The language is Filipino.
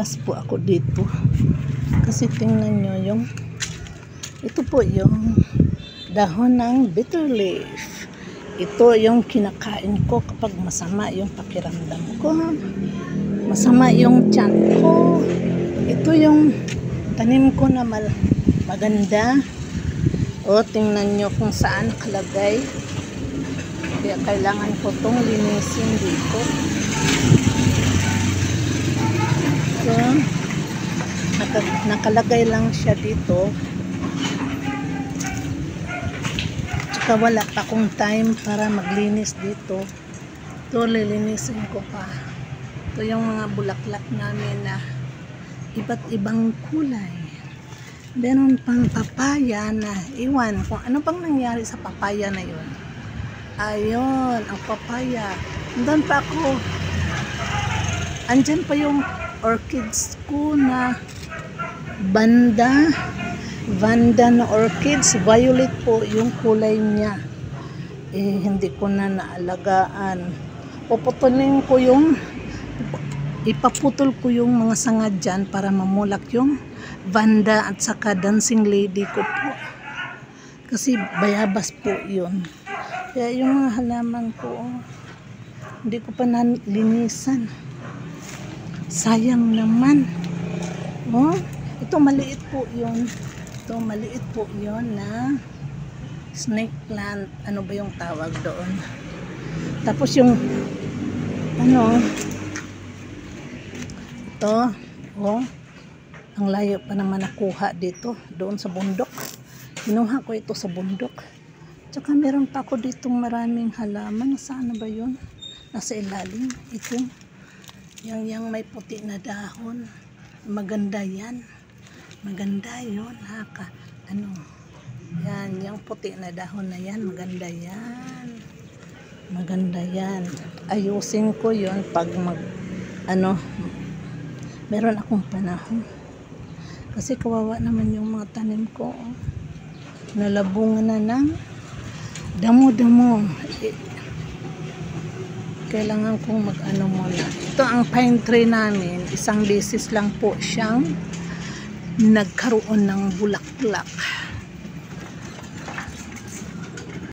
bayabas po ako dito. Kasi tingnan nyo yung, ito po yung dahon ng bitter leaf. Ito yung kinakain ko kapag masama yung pakiramdam ko. Masama yung tiyan ko. Ito yung tanim ko na maganda. O, tingnan nyo kung saan nakalagay. Kaya kailangan ko itong linisin dito. So, nakalagay lang siya dito. Tsaka wala pa akong time para maglinis dito. Ito, lilinisin ko pa. Ito yung mga bulaklak namin na iba't ibang kulay. Meron pang papaya na iwan kung ano pang nangyari sa papaya na yun. Ayun, ang papaya. Doon pa ako. Andyan pa yung orchids ko na Vanda na orchids. Violet po yung kulay niya. Hindi ko na naalagaan. Ipaputol ko yung mga sanga dyan para mamulak yung Vanda at saka dancing lady ko po. Kasi bayabas po yun. Kaya yung mga halaman ko, hindi ko pa nalinisan. Sayang naman. Oh, ito maliit po yun. Ito maliit po yun na snake plant. Ano ba yung tawag doon? Tapos yung ito, oh, ang layo pa naman nakuha dito, doon sa bundok. Kinuha ko ito sa bundok. Tsaka meron pa ako ditong maraming halaman. Saan ba yun? Nasa ilalim. Ito. Yang may puti na dahon. Maganda yan. Maganda yun. Yan. Yung puti na dahon na yan. Maganda yan. Maganda yan. Ayusin ko yun pag meron akong panahon. Kasi kawawa naman yung mga tanim ko. Nalabungan na ng damo-damo. Kailangan kong muna. Ito ang pine tree namin. Isang beses lang po siyang nagkaroon ng bulaklak.